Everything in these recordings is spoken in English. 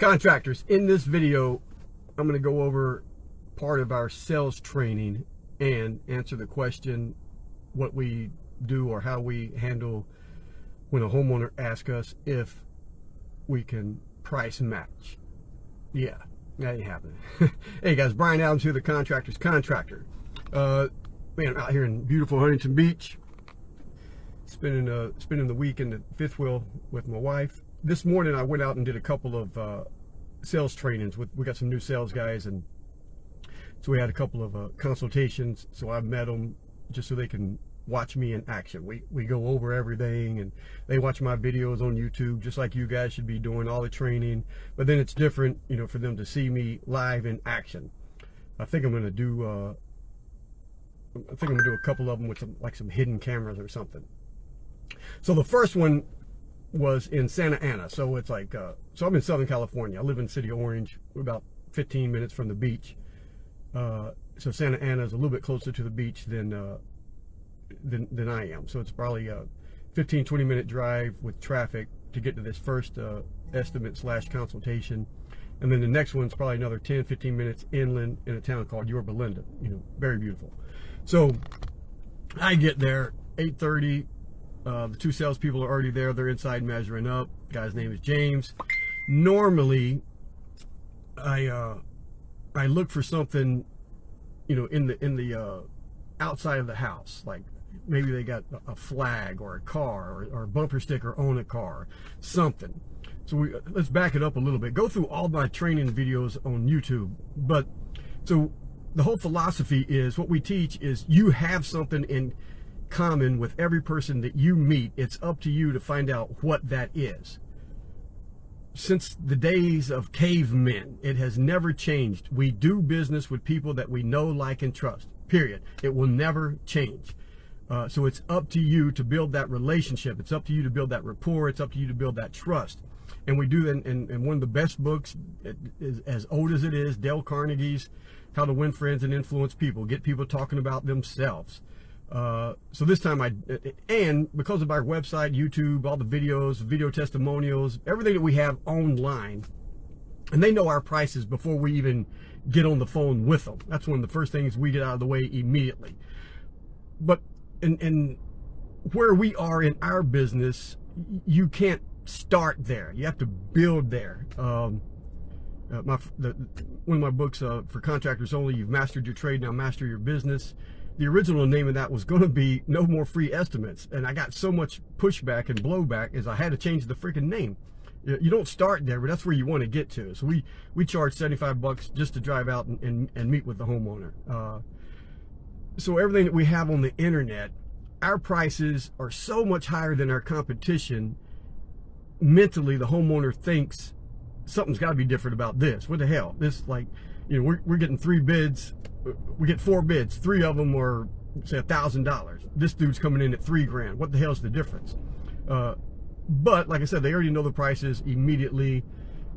Contractors, in this video, I'm going to go over part of our sales training and answer the question what we do or how we handle when a homeowner asks us if we can price match. Yeah, that ain't happening. Hey guys, Brian Adams here, the Contractors Contractor. Man, I'm out here in beautiful Huntington Beach, spending the week in the fifth wheel with my wife. This morning I went out and did a couple of sales trainings. We got some new sales guys, and so we had a couple of consultations. So I met them just so they can watch me in action. We go over everything, and they watch my videos on YouTube just like you guys should be doing, all the training. But then it's different, you know, for them to see me live in action. I think I'm gonna do a couple of them with some hidden cameras or something. So the first one was in Santa Ana. So it's like, so I'm in Southern California. I live in the city of Orange. We're about 15 minutes from the beach. So Santa Ana is a little bit closer to the beach than I am. So it's probably a 15-20 minute drive with traffic to get to this first estimate / consultation. And then the next one's probably another 10-15 minutes inland in a town called Yorba Linda. You know, very beautiful. So I get there 8:30. The two salespeople are already there. They're inside measuring up. The guy's name is James. Normally, I look for something, you know, in the outside of the house, like maybe they got a flag or a car or a bumper sticker on a car, something. So let's back it up a little bit. Go through all my training videos on YouTube. But so the whole philosophy is, what we teach is you have something in common with every person that you meet. It's up to you to find out what that is. Since the days of cavemen, it has never changed. We do business with people that we know, like, and trust, period. It will never change. So it's up to you to build that relationship. It's up to you to build that rapport. It's up to you to build that trust. And we do that in one of the best books, as old as it is, Dale Carnegie's How to Win Friends and Influence People. Get people talking about themselves. So this time and because of our website, YouTube, all the videos, video testimonials, everything that we have online, and they know our prices before we even get on the phone with them. That's one of the first things we get out of the way immediately. But in where we are in our business, you can't start there. You have to build there. One of my books for contractors only, You've Mastered Your Trade, Now Master Your Business. The original name of that was going to be No More Free Estimates, and I got so much pushback and blowback as I had to change the freaking name. You don't start there, but that's where you want to get to. So we charge $75 just to drive out and meet with the homeowner. So everything that we have on the internet, our prices are so much higher than our competition. Mentally, the homeowner thinks something's got to be different about this. What the hell? This, like, you know, we're getting 3 bids. We get 4 bids. 3 of them are, say, $1,000. This dude's coming in at $3 grand. What the hell's the difference? But like I said, they already know the prices immediately.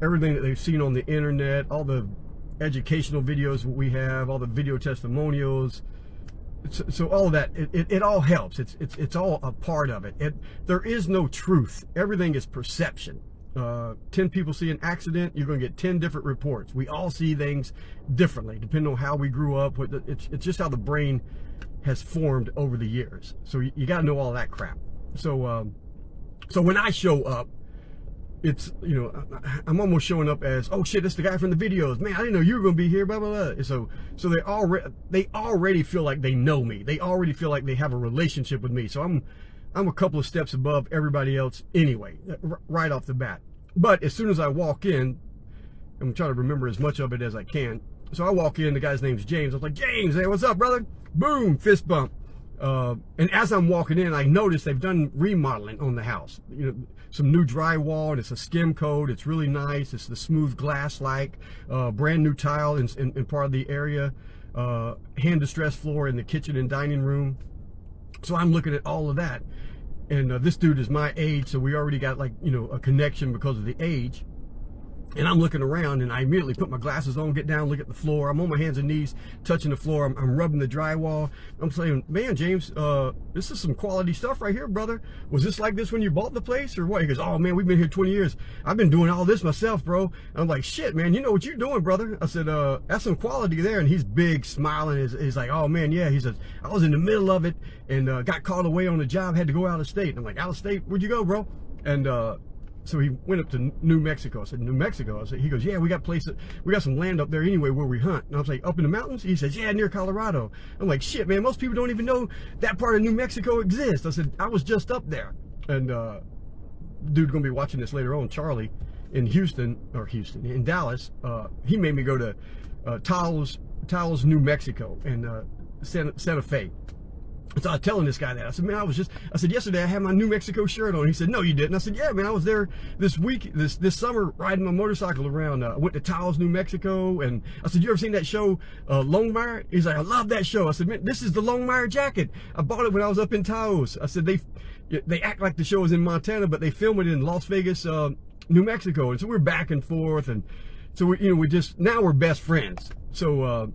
Everything that they've seen on the internet, all the educational videos we have, all the video testimonials. So all of that, it all helps. It's all a part of it. There is no truth. Everything is perception. 10 people see an accident, you're going to get 10 different reports. We all see things differently depending on how we grew up. It's just how the brain has formed over the years. So you got to know all that crap. So when I show up, it's, you know, I'm almost showing up as, oh shit, that's the guy from the videos. Man, I didn't know you were going to be here, blah, blah, blah. So they already feel like they know me. They already feel like they have a relationship with me. So I'm a couple of steps above everybody else anyway, right off the bat. But as soon as I walk in, I'm trying to remember as much of it as I can. So I walk in, the guy's name's James. I was like, James, hey, what's up, brother? Boom, fist bump. And as I'm walking in, I noticed they've done remodeling on the house. You know, some new drywall, and it's a 𝗃𝗃𝗃𝗃. It's really nice. It's the smooth glass-like, brand new tile in part of the area. Hand distressed floor in the kitchen and dining room. So I'm looking at all of that, and this dude is my age, so we already got, like, you know, a connection because of the age. And I'm looking around, and I immediately put my glasses on, get down, look at the floor. I'm on my hands and knees, touching the floor. I'm rubbing the drywall. I'm saying, man, James, this is some quality stuff right here, brother. Was this like this when you bought the place or what? He goes, oh, man, we've been here 20 years. I've been doing all this myself, bro. And I'm like, shit, man, you know what you're doing, brother. I said, that's some quality there. And he's big, smiling. He's like, oh, man, yeah. He says, I was in the middle of it and got called away on the job, had to go out of state. And I'm like, out of state? Where'd you go, bro? And so he went up to New Mexico. I said, New Mexico? I said, he goes, yeah, we got some land up there anyway where we hunt. And I was like, up in the mountains? He says, yeah, near Colorado. I'm like, shit, man, most people don't even know that part of New Mexico exists. I said, I was just up there. And dude gonna be watching this later on, Charlie, in in Dallas, he made me go to Taos, New Mexico, and Santa Fe. So I was telling this guy that. I said, man, I said, yesterday I had my New Mexico shirt on. He said, no, you didn't. I said, yeah, man, I was there this summer riding my motorcycle around. I went to Taos, New Mexico. And I said, you ever seen that show, 𝗪𝗁𝗪𝗏? He's like, I love that show. I said, man, this is the 𝗪𝗁𝗪𝗏 jacket. I bought it when I was up in Taos. I said, they act like the show is in Montana, but they film it in Las Vegas, New Mexico. And so we're back and forth. And so now we're best friends. So,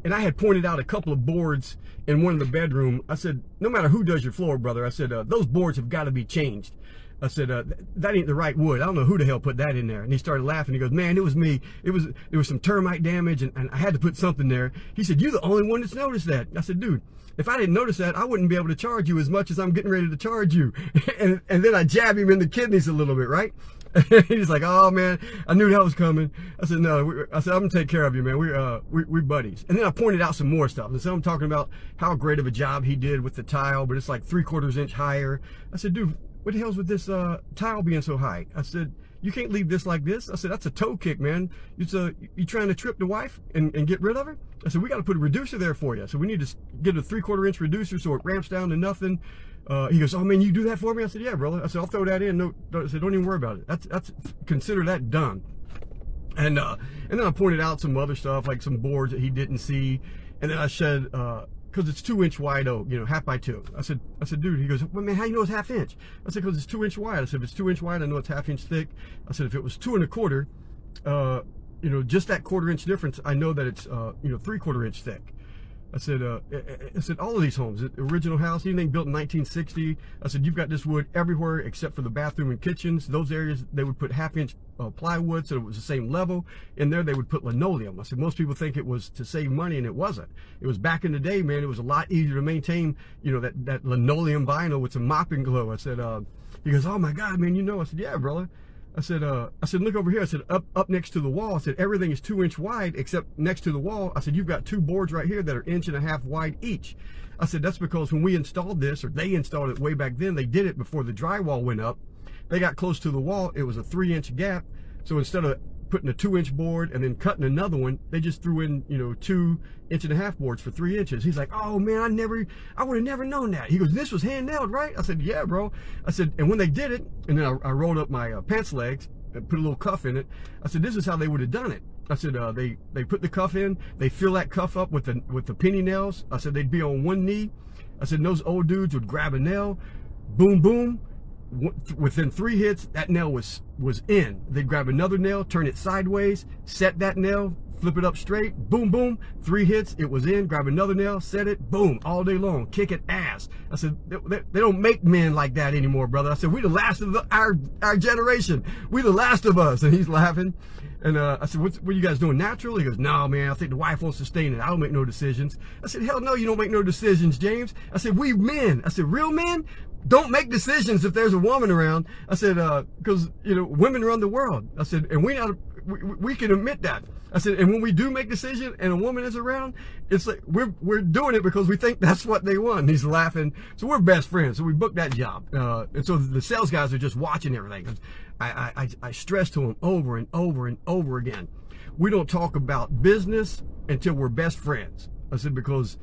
and I had pointed out a couple of boards in one of the bedroom. I said, no matter who does your floor, brother, I said, those boards have got to be changed. I said, that ain't the right wood. I don't know who the hell put that in there. And he started laughing. He goes, man, it was me. There was some termite damage, and I had to put something there. He said, you're the only one that's noticed that. I said, dude, if I didn't notice that, I wouldn't be able to charge you as much as I'm getting ready to charge you. and then I jab him in the kidneys a little bit, right? He's like, oh man, I knew that was coming. I said, no. I said, I'm gonna take care of you, man. We're buddies. And then I pointed out some more stuff. And so I'm talking about how great of a job he did with the tile, but it's like 3/4 inch higher. I said, dude, what the hell's with this tile being so high? I said, you can't leave this like this. I said, that's a toe kick, man. You trying to trip the wife and get rid of her? I said, we got to put a reducer there for you. So we need to get a 3/4 inch reducer so it ramps down to nothing. He goes, oh man, you do that for me? I said, yeah, brother. I said, I'll throw that in. No, I said, don't even worry about it. That's consider that done. And then I pointed out some other stuff, like some boards that he didn't see. And then I said, because it's 2 inch wide, 1/2 by 2. I said, dude. He goes, well, man, how you know it's 1/2 inch? I said, because it's 2 inch wide. I said, if it's 2 inch wide, I know it's 1/2 inch thick. I said, if it was 2 1/4, just that 1/4 inch difference, I know that it's 3/4 inch thick. I said, all of these homes, the original house, anything built in 1960, I said, you've got this wood everywhere except for the bathroom and kitchens. Those areas, they would put 1/2 inch plywood so it was the same level. In there, they would put linoleum. I said, most people think it was to save money, and it wasn't. It was back in the day, man, it was a lot easier to maintain, that linoleum vinyl with some mopping glue. I said, he goes, oh my God, man, I said, yeah, brother. I said, look over here. I said, up next to the wall. I said, everything is 2 inch wide except next to the wall. I said, you've got 2 boards right here that are 1.5 inches wide each. I said, that's because when we installed this, or they installed it way back then, they did it before the drywall went up. They got close to the wall. It was a 3 inch gap. So instead of putting a 2 inch board and then cutting another one, they just threw in, 2 1.5 inch boards for 3 inches. He's like, oh man, I would have never known that. He goes, this was hand nailed, right? I said, yeah, bro. I said, and when they did it, and then I rolled up my pants legs and put a little cuff in it. I said, this is how they would have done it. I said, they put the cuff in, they fill that cuff up with the penny nails. I said, they'd be on one knee. I said, those old dudes would grab a nail, boom, boom. Within 3 hits, that nail was in. They'd grab another nail, turn it sideways, set that nail, flip it up straight, boom, boom, 3 hits, it was in, grab another nail, set it, boom, all day long, kick it ass. I said, they don't make men like that anymore, brother. I said, we the last of our generation. We the last of us. And he's laughing. And I said, what are you guys doing, natural? He goes, no, man, I think the wife wants to stay in it. I don't make no decisions. I said, hell no, you don't make no decisions, James. I said, we men. I said, real men don't make decisions if there's a woman around. I said, because, women run the world. I said, and we can admit that. I said, and when we do make decisions and a woman is around, it's like we're doing it because we think that's what they want. And he's laughing. So we're best friends. So we booked that job. And so the sales guys are just watching everything. I stress to them over and over and over again, we don't talk about business until we're best friends. I said, because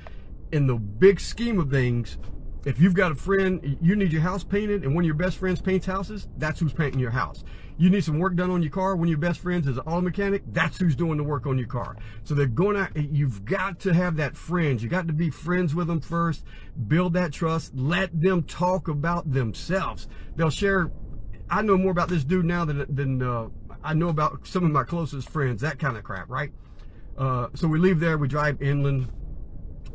in the big scheme of things, if you've got a friend, you need your house painted, and one of your best friends paints houses, that's who's painting your house. You need some work done on your car, one of your best friends is an auto mechanic, that's who's doing the work on your car. So they're going out, you've got to have that friends. You got to be friends with them first, build that trust, let them talk about themselves. They'll share. I know more about this dude now than I know about some of my closest friends, that kind of crap, right? So we leave there, we drive inland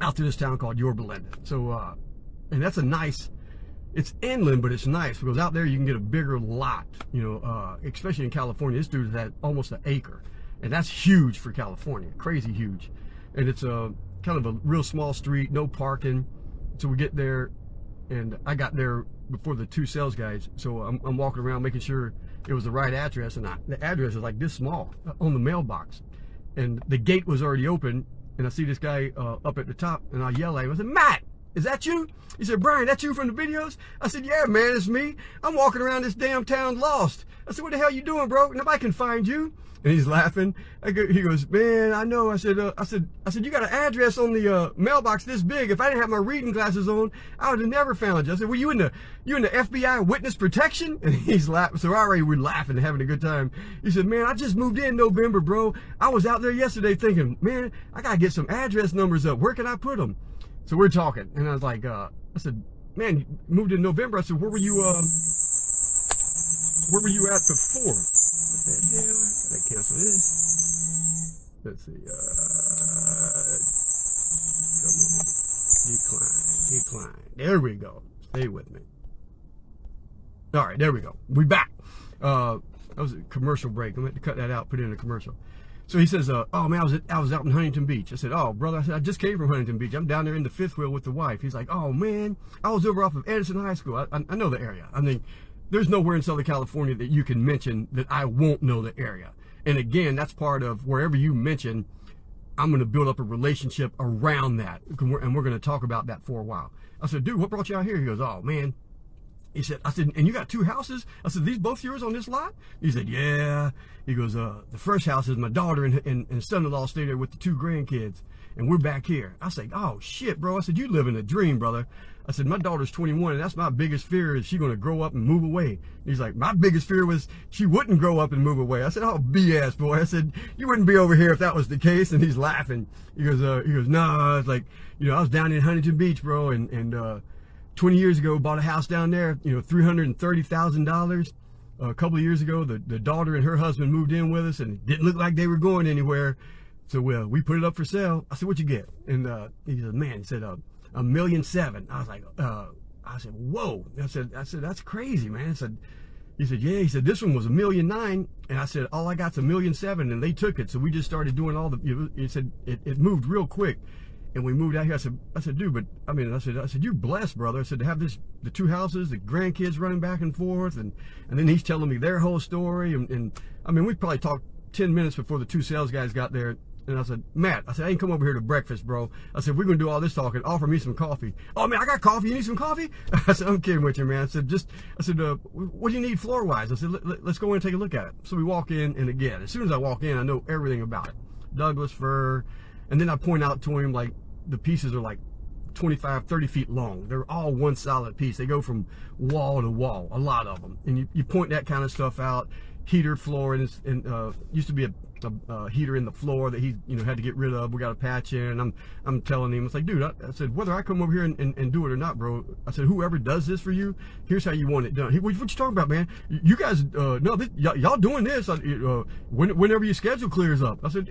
out to this town called 𝗪𝘆𝗹𝗪𝗏. So, and that's a nice, it's inland, but it's nice because out there you can get a bigger lot, you know, especially in California. This dude had almost an acre, and that's huge for California, crazy huge. And it's a kind of a real small street, no parking. So we get there, and I got there before the two sales guys. So I'm walking around making sure it was the right address, and the address is like this small on the mailbox. And the gate was already open, and I see this guy up at the top, and I yell at him. I said, "Matt, is that you?" He said, "Brian, that's you from the videos?" I said, "Yeah, man, it's me. I'm walking around this damn town lost." I said, "What the hell you doing, bro? Nobody can find you." And he's laughing. He goes, "Man, I know." I said, "You got an address on the mailbox this big. If I didn't have my reading glasses on, I would have never found you." I said, "Well, you in the FBI witness protection?" And he's laughing. So already we're laughing and having a good time. He said, "Man, I just moved in November, bro. I was out there yesterday thinking, man, I gotta get some address numbers up. Where can I put them?" So we're talking, and I was like, I said, "Man, you moved in November." I said, where were you at before?" What the hell? Gotta cancel this. Let's see. Come on. Decline. There we go. Stay with me. All right, there we go. We back. That was a commercial break. I'm going to cut that out, put it in a commercial. So he says, "Oh man, I was out in Huntington Beach." I said, "Oh brother," I said, "I just came from Huntington Beach. I'm down there in the fifth wheel with the wife." He's like, "Oh man, I was over off of Edison High School. I know the area." I mean, there's nowhere in Southern California that you can mention that I won't know the area. And again, that's part of wherever you mention, I'm going to build up a relationship around that, and we're going to talk about that for a while. I said, "Dude, what brought you out here?" He goes, "Oh man." I said, "And you got two houses?" I said, "These both yours on this lot?" He said, "Yeah." He goes, "The first house is my daughter and son-in-law stay there with the two grandkids, and we're back here." I said, "Oh shit, bro." I said, "You living a dream, brother." I said, "My daughter's 21, and that's my biggest fear, is she going to grow up and move away." He's like, "My biggest fear was she wouldn't grow up and move away." I said, "Oh, BS, boy." I said, "You wouldn't be over here if that was the case." And he's laughing. He goes, "No, it's like, you know, I was down in Huntington Beach, bro, and 20 years ago, bought a house down there, you know, $330,000. A couple of years ago, the daughter and her husband moved in with us, and it didn't look like they were going anywhere. So we put it up for sale." I said, "What'd you get?" And he said, "Man," he said, $1.7 million. I was like, I said, "Whoa." I said, "That's crazy, man." He said, "Yeah." He said, "This one was $1.9 million." And I said, "All I got's $1.7 million, and they took it." So we just started doing all the, he said, it moved real quick. And we moved out here. I said, "Dude, but I mean," I said, "You're blessed, brother." I said, "To have the two houses, the grandkids running back and forth," and then he's telling me their whole story. And I mean, we probably talked 10 minutes before the two sales guys got there. And I said, "Matt," I said, "I ain't come over here to breakfast, bro." I said, "We're gonna do all this talking. Offer me some coffee." "Oh man, I got coffee. You need some coffee?" I said, "I'm kidding with you, man." I said, "What do you need floor wise?" I said, Let's go in and take a look at it." So we walk in, and again, as soon as I walk in, I know everything about it. Douglas fir, and then I point out to him, like, the pieces are like 25, 30 feet long. They're all one solid piece. They go from wall to wall, a lot of them. And you point that kind of stuff out. Heater floor, and used to be a heater in the floor that he had to get rid of. We got a patch in, and I'm telling him, it's like, "Dude," I said, "whether I come over here and do it or not, bro," I said, "whoever does this for you, here's how you want it done." What you talking about, man? You guys, no, y'all doing this whenever your schedule clears up. I said,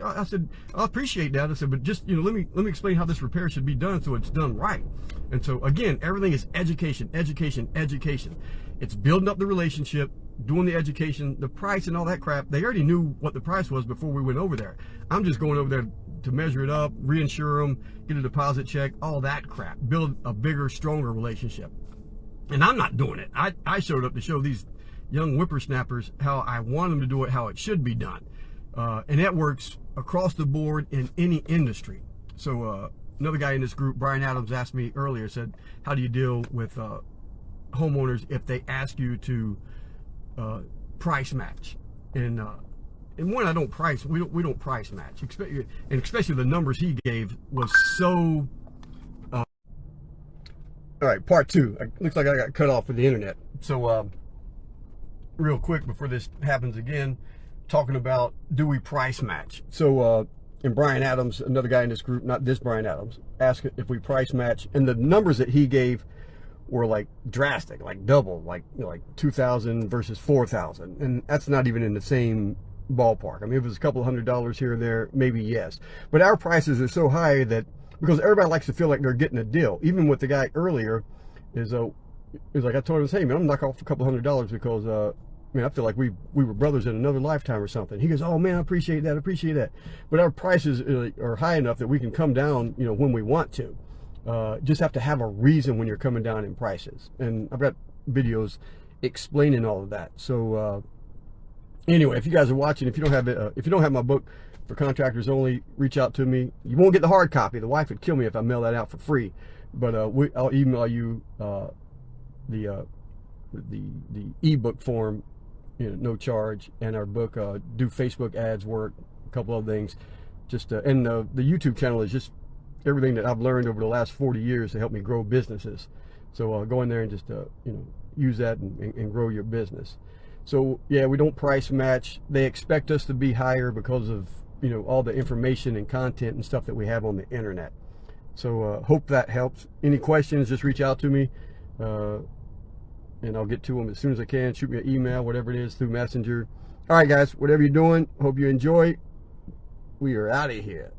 "I appreciate that." I said, "But just, let me explain how this repair should be done so it's done right." And so again, everything is education, education, education. It's building up the relationship, doing the education, the price and all that crap. They already knew what the price was before we went over there. I'm just going over there to measure it up, reinsure them, get a deposit check, all that crap. Build a bigger, stronger relationship. And I'm not doing it. I showed up to show these young whippersnappers how I want them to do it, how it should be done. And that works across the board in any industry. So another guy in this group, Brian Adams, asked me earlier, said, "How do you deal with homeowners if they ask you to price match?" And one, I don't price. We don't price match. And especially the numbers he gave was so. All right, part two. Looks like I got cut off with the internet. So real quick before this happens again, talking about, do we price match? So and Brian Adams, another guy in this group, not this Brian Adams, asked if we price match, and the numbers that he gave were like drastic, like double, like, you know, like 2,000 versus 4,000, and that's not even in the same ballpark. I mean, if it was a couple $100 here or there, maybe yes, but our prices are so high that, because everybody likes to feel like they're getting a deal. Even with the guy earlier, is like, I told him, hey man, I'm gonna knock off a couple $100 because man, I feel like we were brothers in another lifetime or something. He goes, oh man, I appreciate that. But our prices are high enough that we can come down, you know, when we want to. Just have to have a reason when you're coming down in prices. And I've got videos explaining all of that. So anyway, if you guys are watching, if you don't have my book for contractors only, reach out to me. You won't get the hard copy. The wife would kill me if I mail that out for free. But I'll email you the ebook form, you know, no charge, and our book. Do Facebook ads work? A couple of things. Just and the YouTube channel is just everything that I've learned over the last 40 years to help me grow businesses. So go in there and just you know, use that and grow your business. So yeah, we don't price match. They expect us to be higher because of, you know, all the information and content and stuff that we have on the internet. So hope that helps. Any questions, just reach out to me, and I'll get to them as soon as I can. Shoot me an email, whatever it is, through Messenger. All right, guys, whatever you're doing, hope you enjoy. We are out of here.